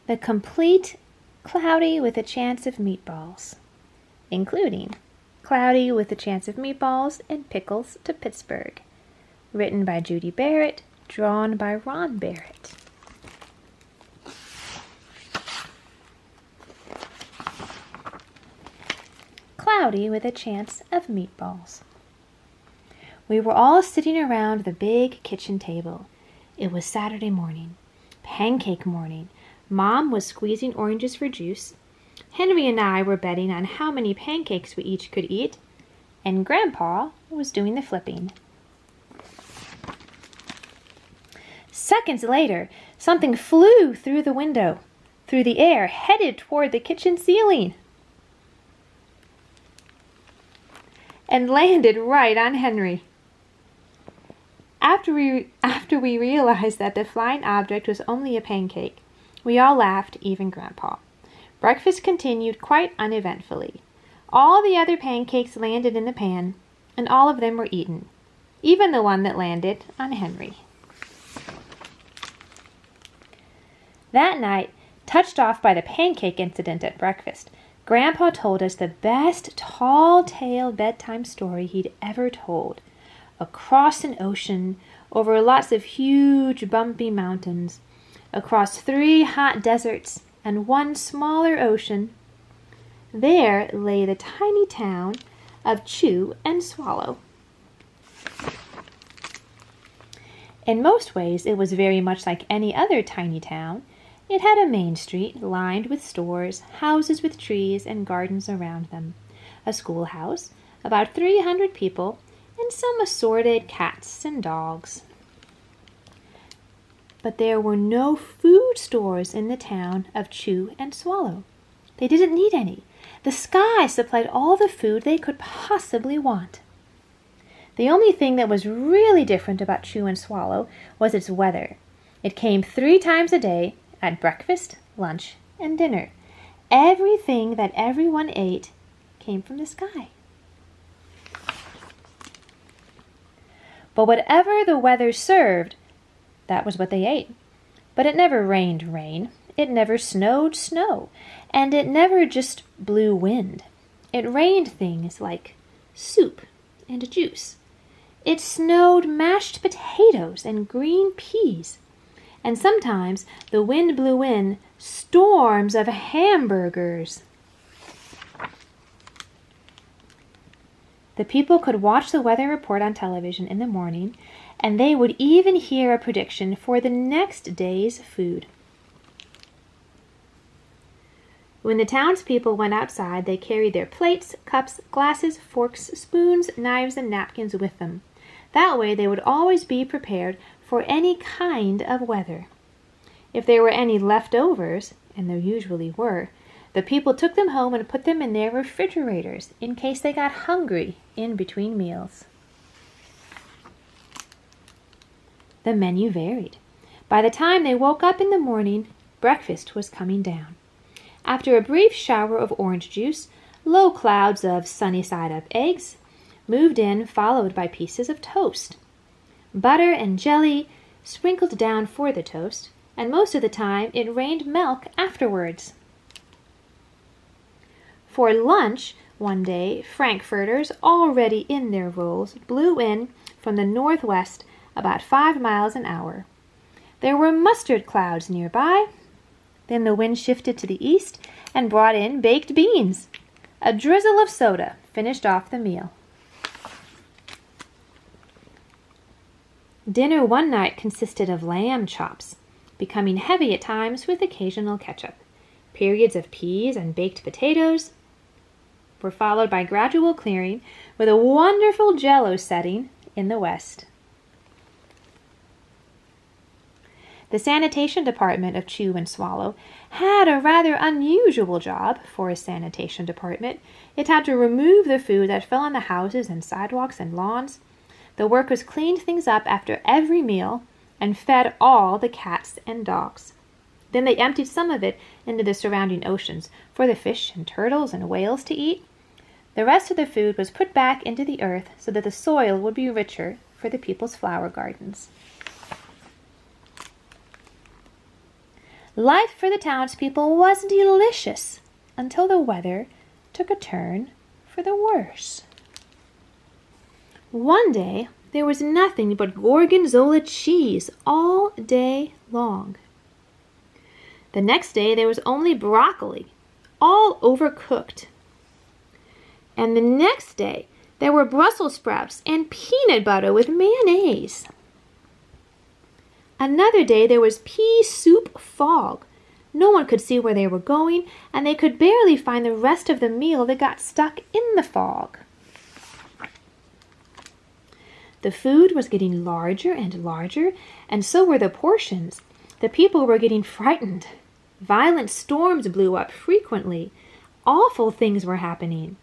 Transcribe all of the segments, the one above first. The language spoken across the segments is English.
The complete Cloudy with a Chance of Meatballs, including Cloudy with a Chance of Meatballs and Pickles to Pittsburgh, written by Judy Barrett, drawn by Ron Barrett. Cloudy with a Chance of Meatballs. We were all sitting around the big kitchen table. It was Saturday morning, pancake morning. Mom was squeezing oranges for juice. Henry and I were betting on how many pancakes we each could eat, and Grandpa was doing the flipping. Seconds later, something flew through the window, through the air, headed toward the kitchen ceiling, and landed right on Henry. After we realized that the flying object was only a pancake, we all laughed, even Grandpa. Breakfast continued quite uneventfully. All the other pancakes landed in the pan, and all of them were eaten, even the one that landed on Henry. That night, touched off by the pancake incident at breakfast, Grandpa told us the best tall-tale bedtime story he'd ever told. Across an ocean, over lots of huge bumpy mountains, across 3 hot deserts and 1 smaller ocean, there lay the tiny town of Chew and Swallow. In most ways, it was very much like any other tiny town. It had a main street lined with stores, houses with trees and gardens around them, a schoolhouse, about 300 people, and some assorted cats and dogs. But there were no food stores in the town of Chew and Swallow. They didn't need any. The sky supplied all the food they could possibly want. The only thing that was really different about Chew and Swallow was its weather. It came 3 times a day, at breakfast, lunch, and dinner. Everything that everyone ate came from the sky. But whatever the weather served, that was what they ate. But it never rained rain, it never snowed snow, and it never just blew wind. It rained things like soup and juice. It snowed mashed potatoes and green peas. And sometimes the wind blew in storms of hamburgers. The people could watch the weather report on television in the morning, and they would even hear a prediction for the next day's food. When the townspeople went outside, they carried their plates, cups, glasses, forks, spoons, knives, and napkins with them. That way they would always be prepared for any kind of weather. If there were any leftovers, and there usually were, the people took them home and put them in their refrigerators in case they got hungry in between meals. The menu varied. By the time they woke up in the morning, breakfast was coming down. After a brief shower of orange juice, low clouds of sunny-side-up eggs moved in, followed by pieces of toast. Butter and jelly sprinkled down for the toast, and most of the time it rained milk afterwards. For lunch, one day, frankfurters, already in their rolls, blew in from the northwest about 5 miles an hour. There were mustard clouds nearby. Then the wind shifted to the east and brought in baked beans. A drizzle of soda finished off the meal. Dinner one night consisted of lamb chops, becoming heavy at times with occasional ketchup. Periods of peas and baked potatoes were followed by gradual clearing with a wonderful Jell-O setting in the west. The sanitation department of Chew and Swallow had a rather unusual job for a sanitation department. It had to remove the food that fell on the houses and sidewalks and lawns. The workers cleaned things up after every meal and fed all the cats and dogs. Then they emptied some of it into the surrounding oceans for the fish and turtles and whales to eat. The rest of the food was put back into the earth so that the soil would be richer for the people's flower gardens. Life for the townspeople was delicious until the weather took a turn for the worse. One day, there was nothing but gorgonzola cheese all day long. The next day, there was only broccoli, all overcooked. And the next day, there were Brussels sprouts and peanut butter with mayonnaise. Another day, there was pea soup fog. No one could see where they were going, and they could barely find the rest of the meal that got stuck in the fog. The food was getting larger and larger, and so were the portions. The people were getting frightened. Violent storms blew up frequently. Awful things were happening.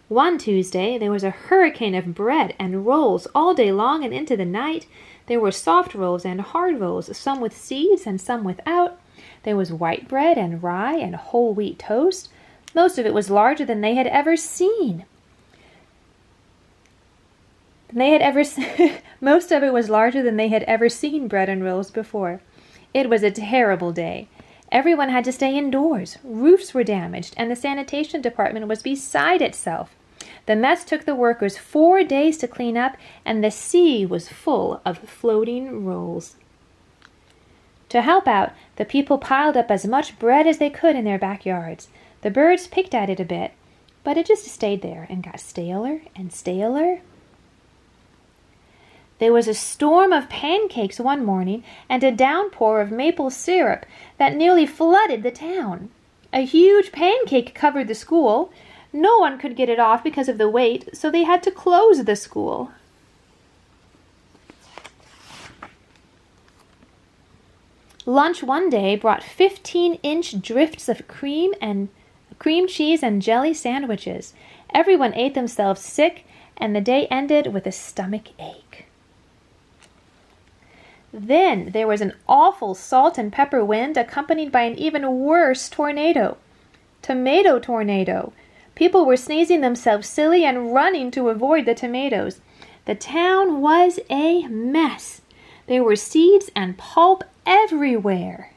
One Tuesday, there was a hurricane of bread and rolls all day long and into the night. There were soft rolls and hard rolls, some with seeds and some without. There was white bread and rye and whole wheat toast. Most of it was larger than they had ever seen. Most of it was larger than they had ever seen bread and rolls before. It was a terrible day. Everyone had to stay indoors. Roofs were damaged, and the sanitation department was beside itself. The mess took the workers 4 days to clean up, and the sea was full of floating rolls. To help out, the people piled up as much bread as they could in their backyards. The birds picked at it a bit, but it just stayed there and got staler and staler. There was a storm of pancakes one morning and a downpour of maple syrup that nearly flooded the town. A huge pancake covered the school. No one could get it off because of the weight, so they had to close the school. Lunch one day brought 15-inch drifts of cream cheese and jelly sandwiches. Everyone ate themselves sick, and the day ended with a stomach ache. Then there was an awful salt and pepper wind accompanied by an even worse tornado. Tomato tornado. People were sneezing themselves silly and running to avoid the tomatoes. The town was a mess. There were seeds and pulp everywhere.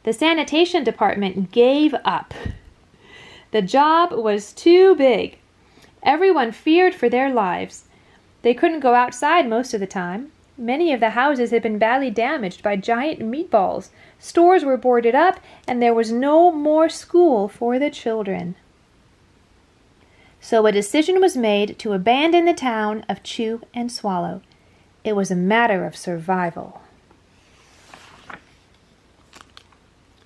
The sanitation department gave up. The job was too big. Everyone feared for their lives. They couldn't go outside most of the time. Many of the houses had been badly damaged by giant meatballs. Stores were boarded up, and there was no more school for the children. So a decision was made to abandon the town of Chew and Swallow. It was a matter of survival.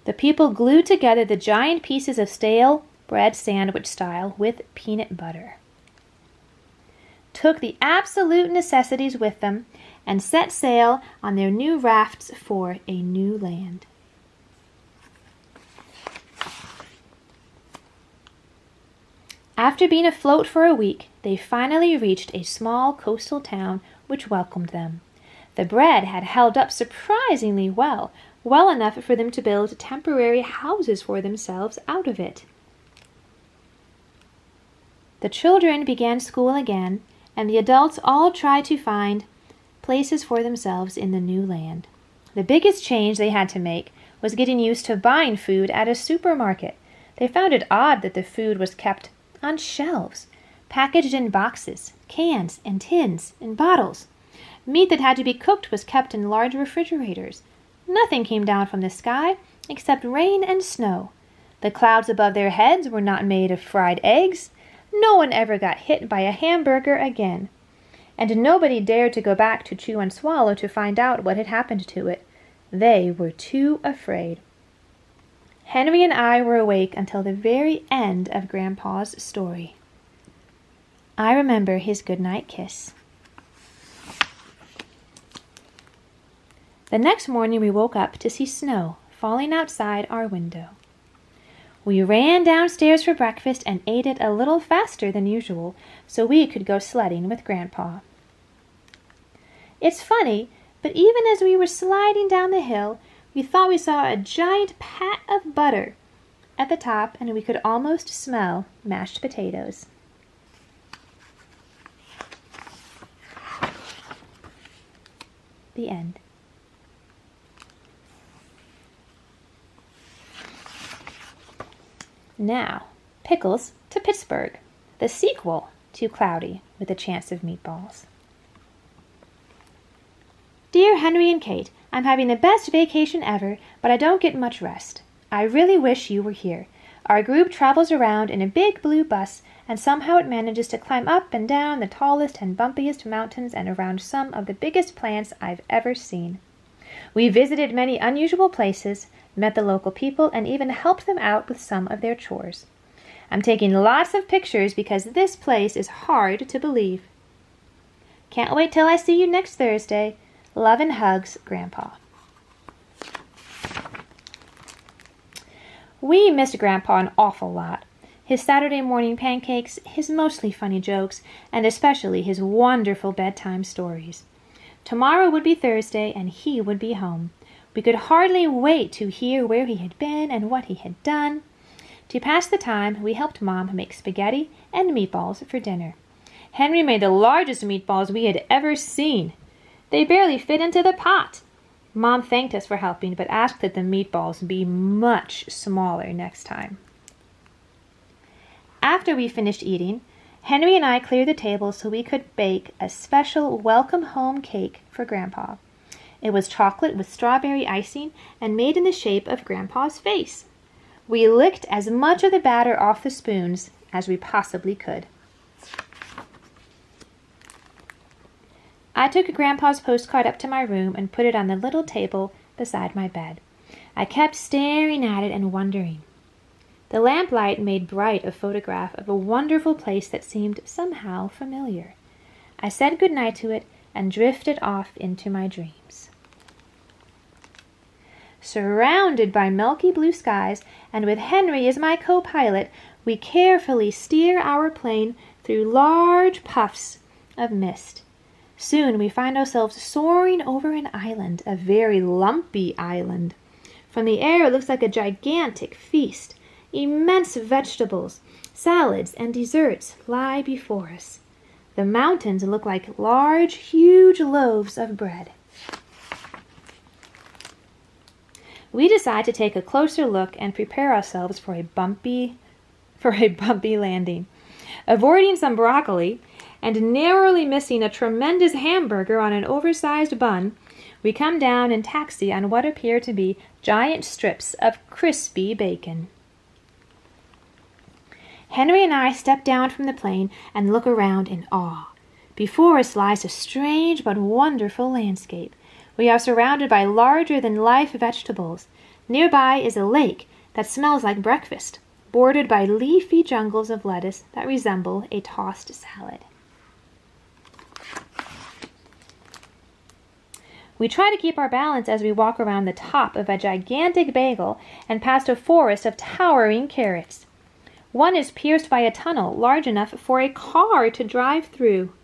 The people glued together the giant pieces of stale bread sandwich style with peanut butter, took the absolute necessities with them, and set sail on their new rafts for a new land. After being afloat for a week, they finally reached a small coastal town which welcomed them. The bread had held up surprisingly well enough for them to build temporary houses for themselves out of it. The children began school again, and the adults all tried to find places for themselves in the new land. The biggest change they had to make was getting used to buying food at a supermarket. They found it odd that the food was kept on shelves, packaged in boxes, cans, and tins, and bottles. Meat that had to be cooked was kept in large refrigerators. Nothing came down from the sky except rain and snow. The clouds above their heads were not made of fried eggs. No one ever got hit by a hamburger again. And nobody dared to go back to Chew and Swallow to find out what had happened to it. They were too afraid. Henry and I were awake until the very end of Grandpa's story. I remember his goodnight kiss. The next morning we woke up to see snow falling outside our window. We ran downstairs for breakfast and ate it a little faster than usual so we could go sledding with Grandpa. It's funny, but even as we were sliding down the hill, we thought we saw a giant pat of butter at the top, and we could almost smell mashed potatoes. The end. Now, Pickles to Pittsburgh, the sequel to Cloudy with a Chance of Meatballs. Dear Henry and Kate, I'm having the best vacation ever, but I don't get much rest. I really wish you were here. Our group travels around in a big blue bus, and somehow it manages to climb up and down the tallest and bumpiest mountains and around some of the biggest plants I've ever seen. We visited many unusual places, met the local people, and even helped them out with some of their chores. I'm taking lots of pictures because this place is hard to believe. Can't wait till I see you next Thursday. Love and hugs, Grandpa. We missed Grandpa an awful lot. His Saturday morning pancakes, his mostly funny jokes, and especially his wonderful bedtime stories. Tomorrow would be Thursday, and he would be home. We could hardly wait to hear where he had been and what he had done. To pass the time, we helped Mom make spaghetti and meatballs for dinner. Henry made the largest meatballs we had ever seen. They barely fit into the pot. Mom thanked us for helping, but asked that the meatballs be much smaller next time. After we finished eating, Henry and I cleared the table so we could bake a special welcome home cake for Grandpa. It was chocolate with strawberry icing and made in the shape of Grandpa's face. We licked as much of the batter off the spoons as we possibly could. I took Grandpa's postcard up to my room and put it on the little table beside my bed. I kept staring at it and wondering. The lamplight made bright a photograph of a wonderful place that seemed somehow familiar. I said goodnight to it and drifted off into my dreams. Surrounded by milky blue skies, and with Henry as my co-pilot, we carefully steer our plane through large puffs of mist. Soon we find ourselves soaring over an island, a very lumpy island. From the air it looks like a gigantic feast. Immense vegetables, salads, and desserts lie before us. The mountains look like large, huge loaves of bread. We decide to take a closer look and prepare ourselves for a bumpy landing. Avoiding some broccoli and narrowly missing a tremendous hamburger on an oversized bun, we come down and taxi on what appear to be giant strips of crispy bacon. Henry and I step down from the plane and look around in awe. Before us lies a strange but wonderful landscape. We are surrounded by larger-than-life vegetables. Nearby is a lake that smells like breakfast, bordered by leafy jungles of lettuce that resemble a tossed salad. We try to keep our balance as we walk around the top of a gigantic bagel and past a forest of towering carrots. One is pierced by a tunnel large enough for a car to drive through.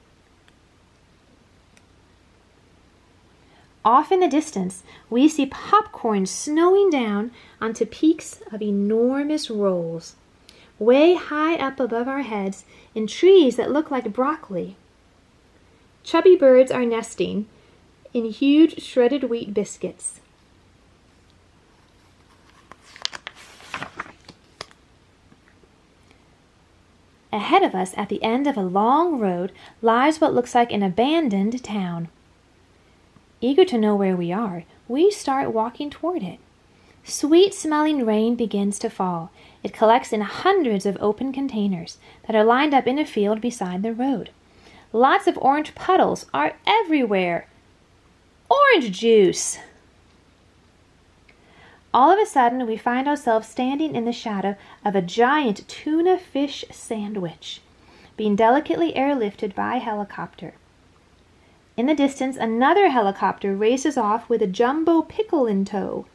Off in the distance, we see popcorn snowing down onto peaks of enormous rolls, way high up above our heads in trees that look like broccoli. Chubby birds are nesting in huge shredded wheat biscuits. Ahead of us, at the end of a long road, lies what looks like an abandoned town. Eager to know where we are, we start walking toward it. Sweet-smelling rain begins to fall. It collects in hundreds of open containers that are lined up in a field beside the road. Lots of orange puddles are everywhere. Orange juice! All of a sudden, we find ourselves standing in the shadow of a giant tuna fish sandwich, being delicately airlifted by a helicopter. In the distance, another helicopter races off with a jumbo pickle in tow.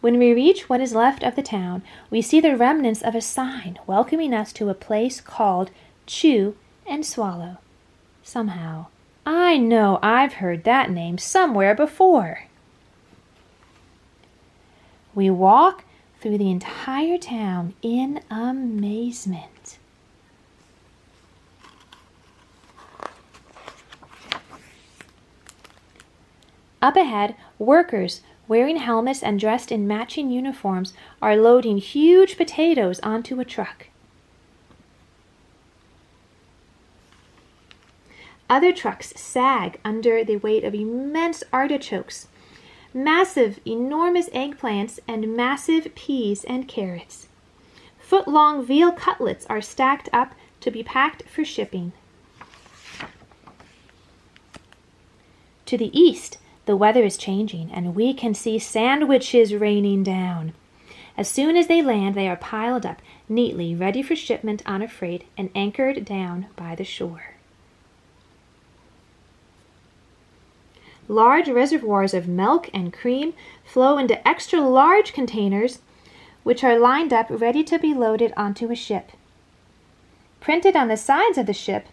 When we reach what is left of the town, we see the remnants of a sign welcoming us to a place called Chew and Swallow. Somehow, I know I've heard that name somewhere before. We walk through the entire town in amazement. Up ahead, workers wearing helmets and dressed in matching uniforms, are loading huge potatoes onto a truck. Other trucks sag under the weight of immense artichokes, massive, enormous eggplants, and massive peas and carrots. Foot-long veal cutlets are stacked up to be packed for shipping. To the east, the weather is changing, and we can see sandwiches raining down. As soon as they land, they are piled up neatly, ready for shipment on a freight and anchored down by the shore. Large reservoirs of milk and cream flow into extra large containers, which are lined up ready to be loaded onto a ship. Printed on the sides of the ship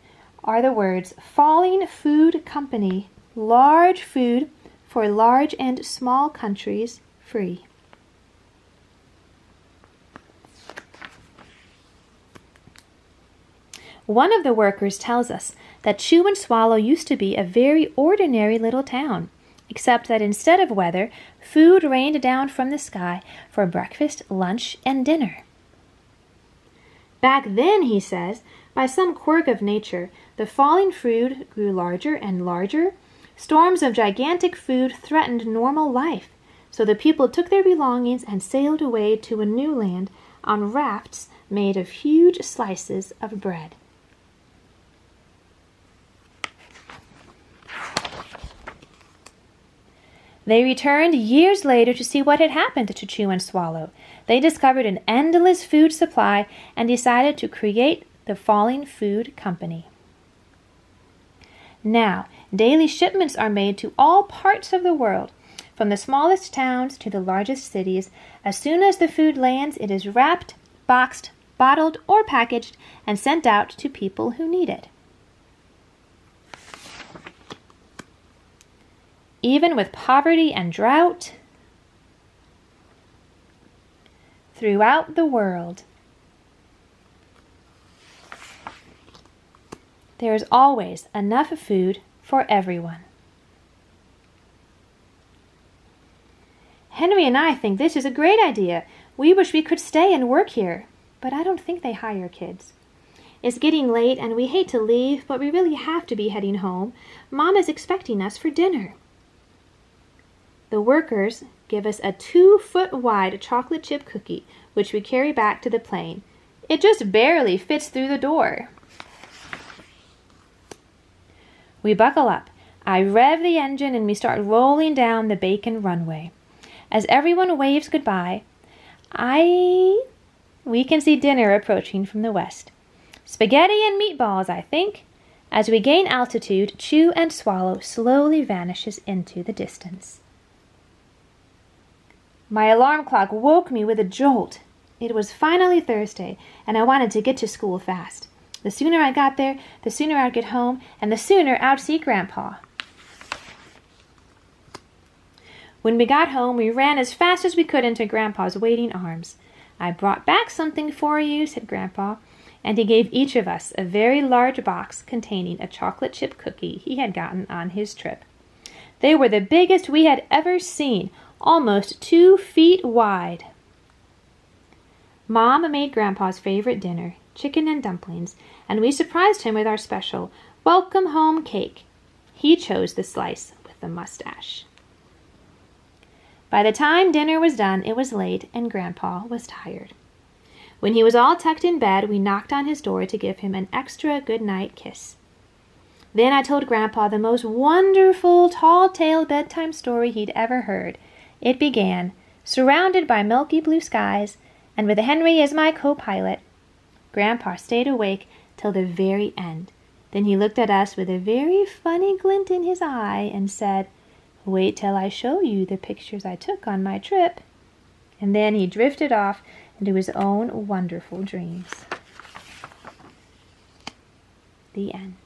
are the words, "Falling Food Company, large food for large and small countries, free." One of the workers tells us that Chew and Swallow used to be a very ordinary little town, except that instead of weather, food rained down from the sky for breakfast, lunch, and dinner. Back then, he says, by some quirk of nature, the falling food grew larger and larger. Storms of gigantic food threatened normal life, so the people took their belongings and sailed away to a new land on rafts made of huge slices of bread. They returned years later to see what had happened to Chew and Swallow. They discovered an endless food supply and decided to create the Falling Food Company. Now, daily shipments are made to all parts of the world, from the smallest towns to the largest cities. As soon as the food lands, it is wrapped, boxed, bottled, or packaged and sent out to people who need it. Even with poverty and drought, throughout the world, there is always enough food for everyone. Henry and I think this is a great idea. We wish we could stay and work here, but I don't think they hire kids. It's getting late and we hate to leave, but we really have to be heading home. Mom is expecting us for dinner. The workers give us a 2-foot-wide chocolate chip cookie, which we carry back to the plane. It just barely fits through the door. We buckle up. I rev the engine and we start rolling down the bacon runway. As everyone waves goodbye, we can see dinner approaching from the west. Spaghetti and meatballs, I think. As we gain altitude, Chew and Swallow slowly vanishes into the distance. My alarm clock woke me with a jolt. It was finally Thursday, and I wanted to get to school fast. The sooner I got there, the sooner I'd get home, and the sooner I'd see Grandpa. When we got home, we ran as fast as we could into Grandpa's waiting arms. "I brought back something for you," said Grandpa, and he gave each of us a very large box containing a chocolate chip cookie he had gotten on his trip. They were the biggest we had ever seen, almost 2 feet wide. Mom made Grandpa's favorite dinner, chicken and dumplings, and we surprised him with our special welcome home cake. He chose the slice with the mustache. By the time dinner was done, it was late and Grandpa was tired. When he was all tucked in bed, we knocked on his door to give him an extra good-night kiss. Then I told Grandpa the most wonderful tall-tale bedtime story he'd ever heard. It began, surrounded by milky blue skies, and with Henry as my co-pilot. Grandpa stayed awake till the very end. Then he looked at us with a very funny glint in his eye and said, "Wait till I show you the pictures I took on my trip." And then he drifted off into his own wonderful dreams. The end.